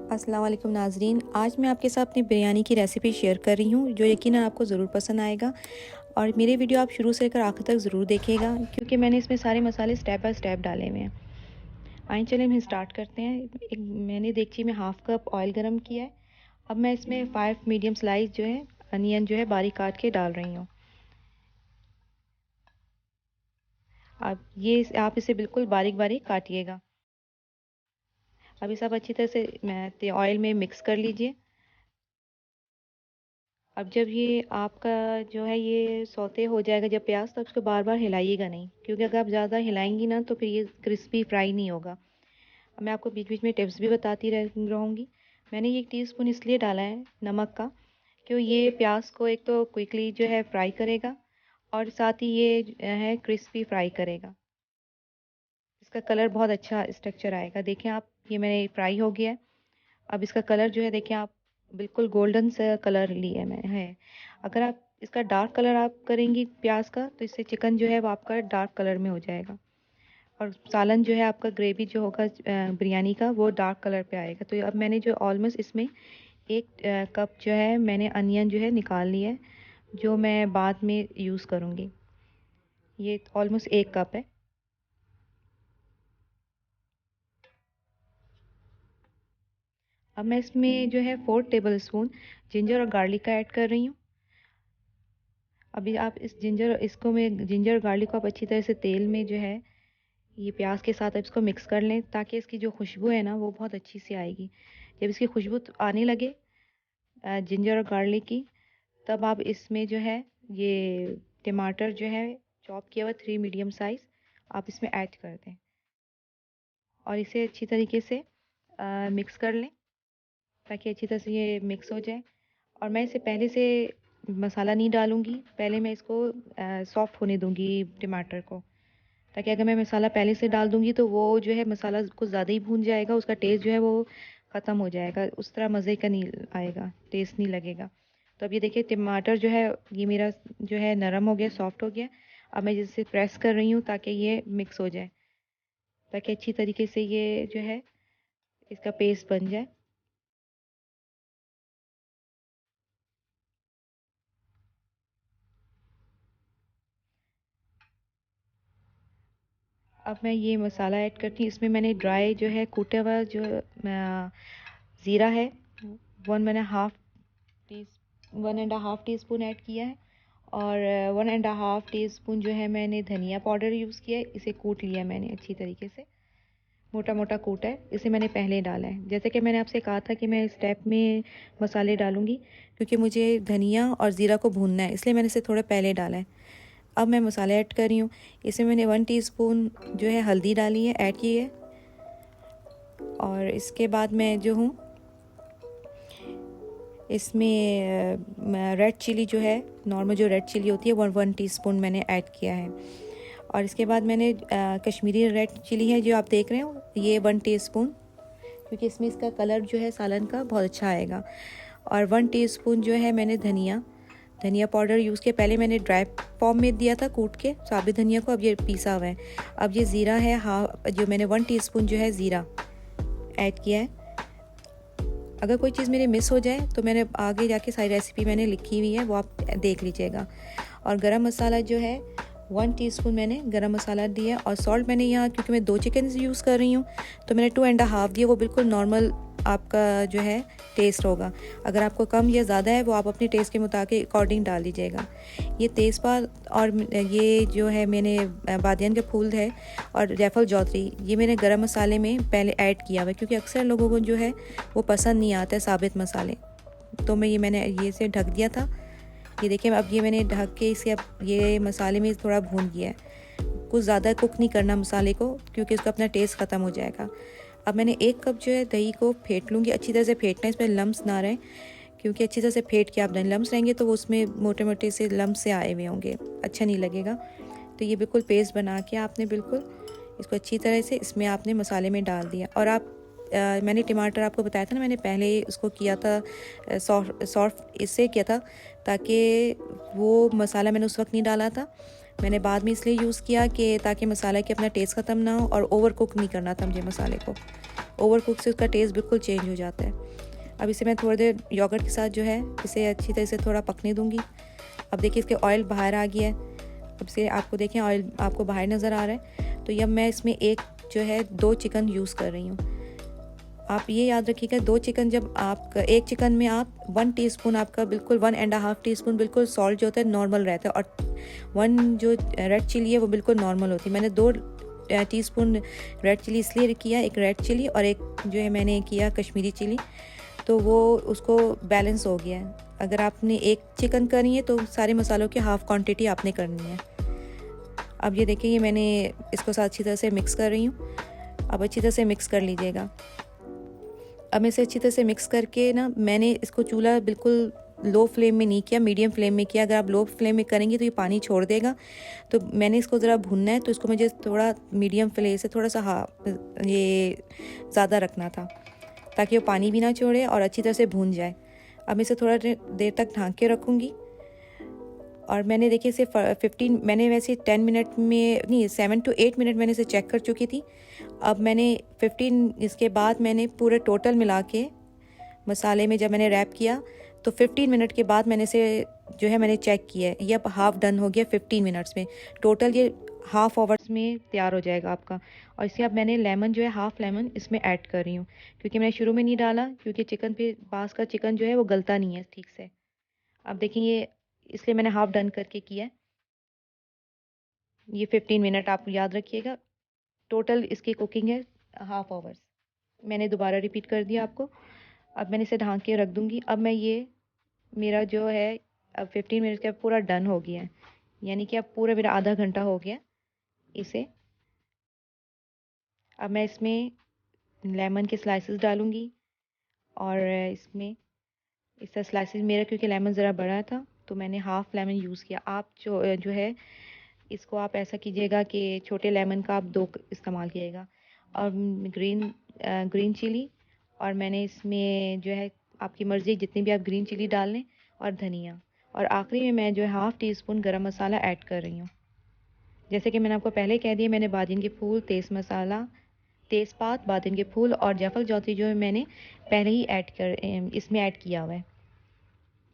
अस्सलाम वालेकुम नाज़रीन, आज मैं आपके साथ अपनी बिरयानी की रेसिपी शेयर कर रही हूँ जो यकीनन आपको ज़रूर पसंद आएगा। और मेरे वीडियो आप शुरू से लेकर आखिर तक ज़रूर देखिएगा क्योंकि मैंने इसमें सारे मसाले स्टेप बाय स्टेप डाले हुए हैं। आइए चलें हम स्टार्ट करते हैं। एक मैंने देगची में हाफ़ कप ऑयल गरम किया है। अब मैं इसमें 5 मीडियम स्लाइस जो है अनियन जो है बारीक काट के डाल रही हूँ। अब ये आप इसे बिल्कुल बारीक बारीक काटिएगा। अब ये सब अच्छी तरह से ऑयल में मिक्स कर लीजिए। अब जब ये आपका जो है ये सौते हो जाएगा जब प्याज, तो उसको बार बार हिलाइएगा नहीं, क्योंकि अगर आप ज़्यादा हिलाएंगी ना तो फिर ये क्रिस्पी फ्राई नहीं होगा। अब मैं आपको बीच बीच में टिप्स भी बताती रहूँगी। मैंने ये 1 टीस्पून इसलिए डाला है नमक का, क्योंकि ये प्याज को एक तो क्विकली जो है फ्राई करेगा और साथ ही ये है क्रिस्पी फ्राई करेगा। इसका कलर बहुत अच्छा स्ट्रक्चर आएगा। देखें आप, ये मैंने फ्राई हो गया है। अब इसका कलर जो है देखें आप, बिल्कुल गोल्डन सा कलर लिया मैं है। अगर आप इसका डार्क कलर आप करेंगी प्याज का, तो इससे चिकन जो है वो आपका डार्क कलर में हो जाएगा और सालन जो है आपका ग्रेवी जो होगा बिरयानी का वो डार्क कलर पे आएगा। तो अब मैंने जो ऑलमोस्ट इसमें 1 कप जो है मैंने अनियन जो है निकाल लिया है, जो मैं बाद में यूज़ करूँगी। ये ऑलमोस्ट 1 कप है। अब मैं इसमें जो है 4 टेबल स्पून जिंजर और गार्लिक का ऐड कर रही हूँ। अभी आप मैं जिंजर और गार्लिक को आप अच्छी तरह से तेल में जो है ये प्याज के साथ आप इसको मिक्स कर लें, ताकि इसकी जो खुशबू है ना वो बहुत अच्छी सी आएगी। जब इसकी खुशबू आने लगे जिंजर और गार्लिक की, तब आप इसमें जो है ये टमाटर जो है चॉप किया हुआ 3 मीडियम साइज़ आप इसमें ऐड कर दें और इसे अच्छी तरीके से मिक्स कर लें, ताकि अच्छी तरह से ये मिक्स हो जाए। और मैं इसे पहले से मसाला नहीं डालूँगी, पहले मैं इसको सॉफ्ट होने दूँगी टमाटर को, ताकि अगर मैं मसाला पहले से डाल दूँगी तो वो जो है मसाला कुछ ज़्यादा ही भून जाएगा, उसका टेस्ट जो है वो ख़त्म हो जाएगा, उस तरह मज़े का नहीं आएगा, टेस्ट नहीं लगेगा। तो अब ये देखिए टमाटर जो है ये मेरा जो है नरम हो गया, सॉफ्ट हो गया। अब मैं जिससे प्रेस कर रही हूँ ताकि ये मिक्स हो जाए, ताकि अच्छी तरीके से ये जो है इसका पेस्ट बन जाए। अब मैं ये मसाला ऐड करती हूँ। इसमें मैंने ड्राई जो है कूटा हुआ जो ज़ीरा है 1 and half tea spoon add किया है और 1 एंड हाफ टी स्पून जो है मैंने धनिया पाउडर यूज़ किया है। इसे कूट लिया मैंने अच्छी तरीके से, मोटा मोटा कूटा है। इसे मैंने पहले डाला है, जैसे कि मैंने आपसे कहा था कि मैं स्टेप में मसाले डालूँगी, क्योंकि मुझे धनिया और ज़ीरा को भूनना है, इसलिए मैंने इसे थोड़ा पहले डाला है। अब मैं मसाले ऐड कर रही हूँ। इसमें मैंने 1 टीस्पून जो है हल्दी डाली है, ऐड की है। और इसके बाद मैं जो हूँ इसमें रेड चिली जो है, नॉर्मल जो रेड चिली होती है, 1 टीस्पून मैंने ऐड किया है। और इसके बाद मैंने कश्मीरी रेड चिली है जो आप देख रहे हो, ये 1 टीस्पून, क्योंकि इसमें इसका कलर जो है सालन का बहुत अच्छा आएगा। और 1 टीस्पून जो है मैंने धनिया पाउडर यूज़ किया। पहले मैंने ड्राई फॉर्म में दिया था कूट के साबित धनिया को, अब ये पीसा हुआ है। अब ये ज़ीरा है, जो मैंने 1 टीस्पून जो है ज़ीरा ऐड किया है। अगर कोई चीज़ मेरी मिस हो जाए तो मैंने आगे जाके सारी रेसिपी मैंने लिखी हुई है, वो आप देख लीजिएगा। और गरम मसाला जो है 1 टीस्पून मैंने गरम मसाला दिया। और सॉल्ट मैंने यहाँ, क्योंकि मैं 2 चिकन यूज़ कर रही हूँ, तो मैंने 2 एंड हाफ दिया। वो बिल्कुल नॉर्मल आपका जो है टेस्ट होगा। अगर आपको कम या ज़्यादा है वो आप अपने टेस्ट के मुताबिक अकॉर्डिंग डाल दीजिएगा। ये तेज़पात और ये जो है मैंने बादियान के फूल है और जायफल जौतरी, ये मैंने गरम मसाले में पहले ऐड किया हुआ है, क्योंकि अक्सर लोगों को जो है वो पसंद नहीं आता है साबित मसाले। तो मैंने ये से ढक दिया था। ये देखिए अब ये मैंने ढक के इसे अब ये मसाले में थोड़ा भून किया है। कुछ ज़्यादा कुक नहीं करना मसाले को, क्योंकि इसका अपना टेस्ट ख़त्म हो जाएगा। अब मैंने 1 कप जो है दही को फेंट लूँगी, अच्छी तरह से फेंटना है, इसमें लम्स ना रहे, क्योंकि अच्छी तरह से फेंट के आप दही लम्स रहेंगे तो वो उसमें मोटे मोटे से लम्स से आए हुए होंगे, अच्छा नहीं लगेगा। तो ये बिल्कुल पेस्ट बना के आपने बिल्कुल इसको अच्छी तरह से इसमें आपने मसाले में डाल दिया। और आप मैंने टमाटर आपको बताया था ना, मैंने पहले उसको किया था सॉफ्ट इससे किया था, ताकि वो मसाला मैंने उस वक्त नहीं डाला था, मैंने बाद में इसलिए यूज़ किया कि ताकि मसाला के अपना टेस्ट ख़त्म ना हो, और ओवर कुक नहीं करना था मुझे मसाले को। ओवर कुक से उसका टेस्ट बिल्कुल चेंज हो जाता है। अब इसे मैं थोड़ी देर योगर्ट के साथ जो है इसे अच्छी तरह से थोड़ा पकने दूँगी। अब देखिए इसके ऑयल बाहर आ गया है। अब से आपको देखें ऑयल आपको बाहर नज़र आ रहा है। तो अब मैं इसमें एक जो है 2 चिकन यूज़ कर रही हूँ। आप ये याद रखिएगा, 2 चिकन जब आप एक चिकन में आप 1 टीस्पून आपका बिल्कुल 1.5 टीस्पून बिल्कुल सॉल्ट जो होता है नॉर्मल रहता है, और 1 जो रेड चिली है वो बिल्कुल नॉर्मल होती है। मैंने 2 टीस्पून रेड चिली इसलिए किया, एक रेड चिली और एक जो है मैंने किया कश्मीरी चिली, तो वो उसको बैलेंस हो गया है। अगर आपने एक चिकन करनी है तो सारे मसालों की हाफ़ क्वांटिटी आपने करनी है। अब ये देखिए ये मैंने इसको साथ अच्छी तरह से मिक्स कर रही हूँ। अब अच्छी तरह से मिक्स कर लीजिएगा। अब मैं इसे अच्छी तरह से मिक्स करके ना, मैंने इसको चूल्हा बिल्कुल लो फ्लेम में नहीं किया, मीडियम फ्लेम में किया। अगर आप लो फ्लेम में करेंगे तो ये पानी छोड़ देगा। तो मैंने इसको ज़रा भुनना है, तो इसको मुझे थोड़ा मीडियम फ्लेम से थोड़ा सा ये ज़्यादा रखना था, ताकि वो पानी भी ना छोड़े और अच्छी तरह से भून जाए। अब मैं इसे थोड़ा देर तक ढाँक के रखूँगी। और मैंने देखिए इसे 15 मैंने वैसे 10 मिनट में नहीं, 7 to 8 मिनट मैंने इसे चेक कर चुकी थी। अब मैंने 15 इसके बाद मैंने पूरे टोटल मिला के मसाले में जब मैंने रैप किया, तो 15 मिनट के बाद मैंने इसे जो है मैंने चेक किया है। ये अब हाफ़ डन हो गया 15 मिनट्स में। टोटल ये हाफ़ आवर्स में तैयार हो जाएगा आपका। और इसके अब मैंने लेमन जो है हाफ़ लेमन इसमें ऐड कर रही हूँ, क्योंकि मैंने शुरू में नहीं डाला, क्योंकि चिकन पे बास का चिकन जो है वो गलता नहीं है ठीक से। अब देखिए ये इसलिए मैंने हाफ़ डन करके किया है। ये 15 मिनट आप याद रखिएगा। टोटल इसकी कुकिंग है हाफ़ आवर्स। मैंने दोबारा रिपीट कर दिया आपको। अब मैंने इसे ढाँक के रख दूँगी। अब मैं ये मेरा जो है अब 15 मिनट का पूरा डन हो गया है, यानी कि अब पूरा मेरा आधा घंटा हो गया इसे। अब मैं इसमें लेमन के स्लाइसेस डालूँगी, और इसमें इस तरह स्लाइसेस मेरा, क्योंकि लेमन ज़रा बड़ा था तो मैंने हाफ़ लेमन यूज़ किया। आप जो है इसको आप ऐसा कीजिएगा कि छोटे लेमन का आप 2 इस्तेमाल कीजिएगा। और ग्रीन चिली, और मैंने इसमें जो है आपकी मर्ज़ी जितनी भी आप ग्रीन चिली डाल लें, और धनिया, और आखिरी में मैं जो है हाफ़ टी स्पून गरम मसाला ऐड कर रही हूँ। जैसे कि मैंने आपको पहले कह दिया, मैंने बादिन के फूल, तेज़पात, बादिन के फूल और जायफल जौत्री जो है मैंने पहले ही इसमें ऐड किया हुआ है,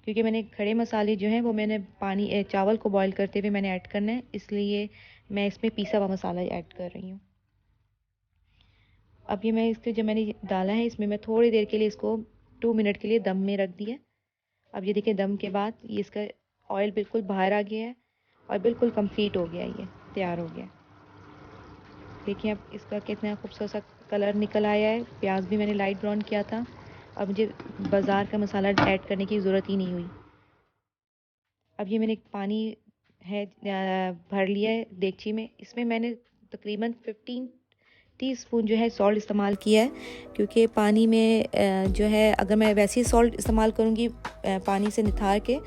क्योंकि मैंने खड़े मसाले जो हैं वो मैंने चावल को बॉईल करते हुए मैंने ऐड करना है, इसलिए मैं इसमें पिसा हुआ मसाला ऐड कर रही हूँ। अब ये मैं इसको जब मैंने डाला है इसमें मैं थोड़ी देर के लिए इसको 2 मिनट के लिए दम में रख दिया। अब ये देखिए दम के बाद ये इसका ऑयल बिल्कुल बाहर आ गया है और बिल्कुल कंप्लीट हो गया, ये तैयार हो गया। देखिए अब इसका कितना खूबसूरत सा कलर निकल आया है। प्याज भी मैंने लाइट ब्राउन किया था। अब मुझे बाज़ार का मसाला ऐड करने की ज़रूरत ही नहीं हुई। अब ये मैंने पानी है भर लिया है देगची में। इसमें मैंने तकरीबन 15 टीस्पून जो है सॉल्ट इस्तेमाल किया है, क्योंकि पानी में जो है अगर मैं वैसे ही सॉल्ट इस्तेमाल करूँगी पानी से निथार के,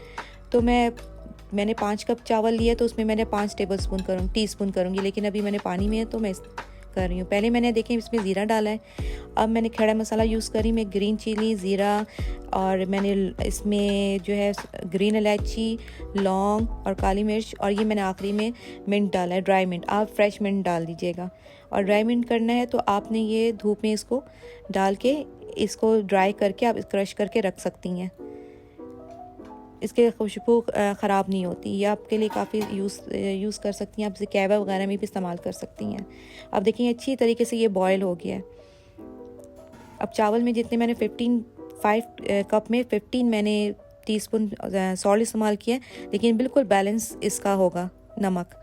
तो मैंने 5 कप चावल लिया तो उसमें मैंने 5 टीस्पून करूँगी, लेकिन अभी मैंने पानी में है तो मैं कर रही हूँ। पहले मैंने देखें इसमें ज़ीरा डाला है। अब मैंने खड़ा मसाला यूज़ करी, मैं ग्रीन चिली, ज़ीरा, और मैंने इसमें जो है ग्रीन इलायची, लौंग और काली मिर्च, और ये मैंने आखिरी में मिंट डाला है, ड्राई मिंट। आप फ्रेश मिंट डाल दीजिएगा, और ड्राई मिंट करना है तो आपने ये धूप में इसको डाल के इसको ड्राई करके आप क्रश करके रख सकती हैं। इसके खुशबू ख़राब नहीं होती। ये आपके लिए काफ़ी यूज़ कर सकती हैं। आप इसे कहवा वगैरह में भी इस्तेमाल कर सकती हैं। अब देखिए अच्छी तरीके से ये बॉयल हो गया है। अब चावल में जितने मैंने 5 कप में 15 मैंने टीस्पून सॉल्ट इस्तेमाल किया है, लेकिन बिल्कुल बैलेंस इसका होगा नमक।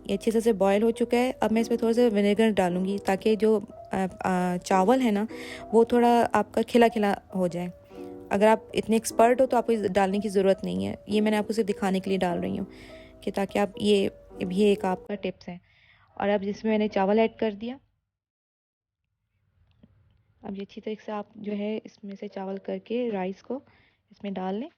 ये अच्छी तरह से बॉयल हो चुका है। अब मैं इसमें थोड़ा सा विनेगर डालूँगी, ताकि जो चावल है ना वो थोड़ा आपका खिला खिला हो जाए। अगर आप इतने एक्सपर्ट हो तो आपको डालने की ज़रूरत नहीं है, ये मैंने आपको सिर्फ दिखाने के लिए डाल रही हूँ कि ताकि आप ये भी एक आपका टिप्स है। और अब जिसमें मैंने चावल ऐड कर दिया। अब ये अच्छी तरीके से आप जो है इसमें से चावल करके राइस को इसमें डाल लें,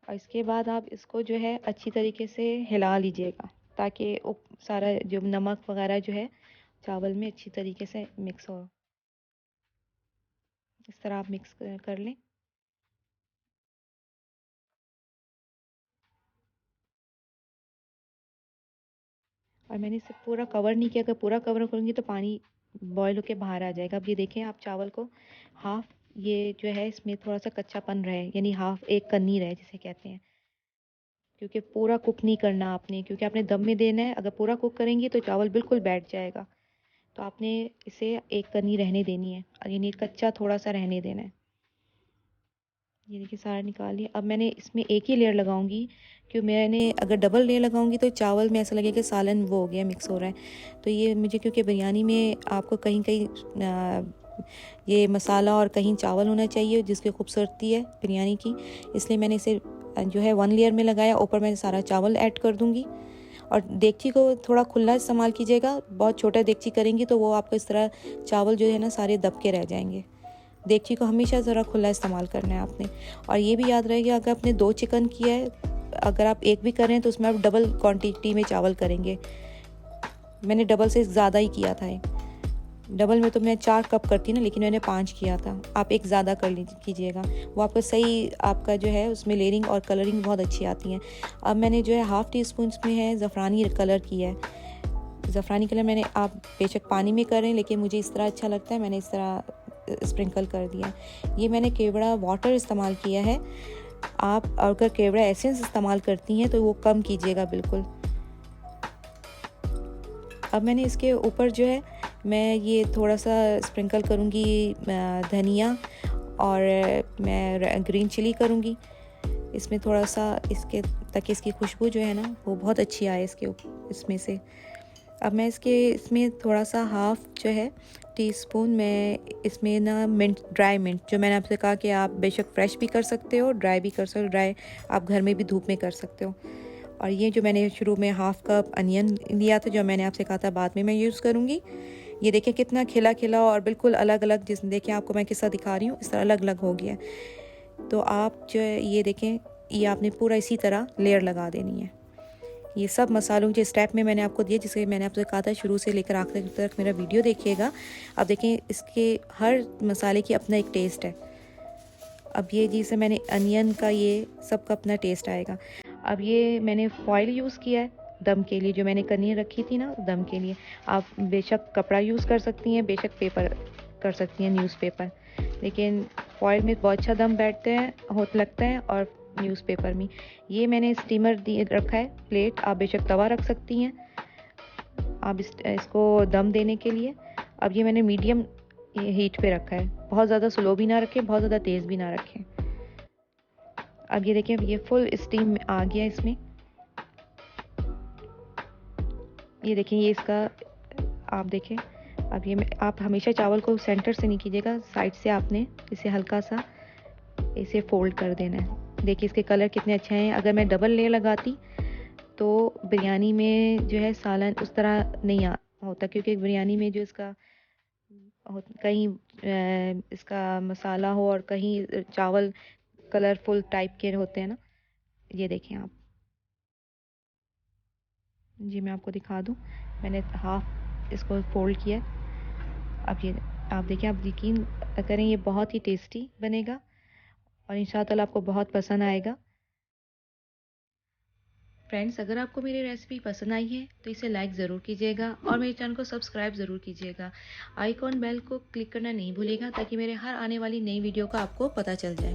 और इसके बाद आप इसको जो है अच्छी तरीके से हिला लीजिएगा, ताकि सारा जो नमक वगैरह जो है चावल में अच्छी तरीके से मिक्स हो। इस तरह आप मिक्स कर लें। और मैंने इसे पूरा कवर नहीं किया, अगर पूरा कवर करूँगी तो पानी बॉयल होके बाहर आ जाएगा। अब ये देखें आप चावल को हाफ, ये जो है इसमें थोड़ा सा कच्चापन रहे, यानी हाफ एक कन्नी रहे जिसे कहते हैं, क्योंकि पूरा कुक नहीं करना आपने, क्योंकि आपने दम में देना है। अगर पूरा कुक करेंगी तो चावल बिल्कुल बैठ जाएगा, तो आपने इसे एक कन्नी रहने देनी है, यानी कच्चा थोड़ा सा रहने देना है। ये देखिए सारा निकाल लिया। अब मैंने इसमें एक ही लेयर लगाऊंगी, क्योंकि मैंने अगर डबल लेयर लगाऊंगी तो चावल में ऐसा लगेगा कि सालन वो हो गया, मिक्स हो रहा है। तो ये मुझे, क्योंकि बिरयानी में आपको कहीं कहीं ये मसाला और कहीं चावल होना चाहिए जिसकी खूबसूरती है बिरयानी की, इसलिए मैंने इसे जो है 1 लेयर में लगाया। ऊपर मैं सारा चावल ऐड कर दूँगी। और देगची को थोड़ा खुला इस्तेमाल कीजिएगा, बहुत छोटा देगची करेंगी तो वो आपको इस तरह चावल जो है ना सारे दब के रह जाएंगे। देगची को हमेशा ज़रा खुला इस्तेमाल करना है आपने। और ये भी याद रहेगा, अगर आपने 2 चिकन किया है, अगर आप एक भी कर रहे हैं तो उसमें आप डबल क्वांटिटी में चावल करेंगे। मैंने डबल से ज़्यादा ही किया था। डबल में तो मैं 4 कप करती ना, लेकिन मैंने 5 किया था। आप एक ज़्यादा कर कीजिएगा, वो आपका सही, आपका जो है उसमें लेयरिंग और कलरिंग बहुत अच्छी आती है। अब मैंने जो है ½ टी स्पून में है ज़फ़रानी कलर किया है। ज़फ़रानी कलर मैंने, आप बेशक पानी में करें, लेकिन मुझे इस तरह अच्छा लगता है, मैंने इस तरह स्प्रिंकल कर दिया। ये मैंने केवड़ा वाटर इस्तेमाल किया है। आप अगर केवड़ा एसेंस इस्तेमाल करती हैं तो वो कम कीजिएगा बिल्कुल। अब मैंने इसके ऊपर जो है मैं ये थोड़ा सा स्प्रिंकल करूँगी धनिया, और मैं ग्रीन चिली करूँगी इसमें थोड़ा सा, इसके ताकि इसकी खुशबू जो है ना वो बहुत अच्छी आए इसमें से। अब मैं इसमें थोड़ा सा हाफ जो है टीस्पून मैं इसमें ना मिंट, ड्राई मिंट, जो मैंने आपसे कहा कि आप बेशक फ्रेश भी कर सकते हो, ड्राई भी कर सकते हो। ड्राई आप घर में भी धूप में कर सकते हो। और ये जो मैंने शुरू में ½ कप अनियन लिया था, जो मैंने आपसे कहा था बाद में मैं यूज़ करूँगी। ये देखिए कितना खिला खिला और बिल्कुल अलग अलग, जिस देखिए आपको मैं किस्सा दिखा रही हूँ इस तरह अलग अलग हो गया। तो आप जो है ये देखें, ये आपने पूरा इसी तरह लेयर लगा देनी है। ये सब मसालों के स्टेप में मैंने आपको दिए, जिसके मैंने आपसे कहा था शुरू से लेकर आखिर तक मेरा वीडियो देखिएगा। अब देखें इसके हर मसाले की अपना एक टेस्ट है। अब ये जैसे मैंने अनियन का, ये सब का अपना टेस्ट आएगा। अब ये मैंने फॉइल यूज़ किया है दम के लिए, जो मैंने कनियाँ रखी थी ना दम के लिए। आप बेशक कपड़ा यूज़ कर सकती हैं, बेशक पेपर कर सकती हैं, न्यूज़पेपर, लेकिन फॉइल में बहुत अच्छा दम बैठते हैं, होता लगता है, और न्यूज़पेपर में। ये मैंने स्टीमर रखा है प्लेट, आप बेशक तवा रख सकती हैं आप इसको दम देने के लिए। अब ये मैंने मीडियम हीट पे रखा है, बहुत ज़्यादा स्लो भी ना रखें, बहुत ज़्यादा तेज़ भी ना रखें। अब ये देखें, ये फुल स्टीम आ गया इसमें। ये देखें, ये इसका आप देखें। अब ये आप हमेशा चावल को सेंटर से नहीं कीजिएगा, साइड से आपने इसे हल्का सा इसे फोल्ड कर देना है। देखिए इसके कलर कितने अच्छे हैं। अगर मैं डबल लेयर लगाती तो बिरयानी में जो है सालन उस तरह नहीं होता, क्योंकि बिरयानी में जो इसका कहीं इसका मसाला हो और कहीं चावल कलरफुल टाइप के होते हैं ना। ये देखें आप, जी मैं आपको दिखा दूं, मैंने हाफ इसको फोल्ड किया। अब ये आप देखिए, आप यकीन करें ये बहुत ही टेस्टी बनेगा और इंशाअल्लाह आपको बहुत पसंद आएगा। फ्रेंड्स, अगर आपको मेरी रेसिपी पसंद आई है तो इसे लाइक ज़रूर कीजिएगा और मेरे चैनल को सब्सक्राइब ज़रूर कीजिएगा। आइकॉन बेल को क्लिक करना नहीं भूलिएगा, ताकि मेरे हर आने वाली नई वीडियो का आपको पता चल जाए।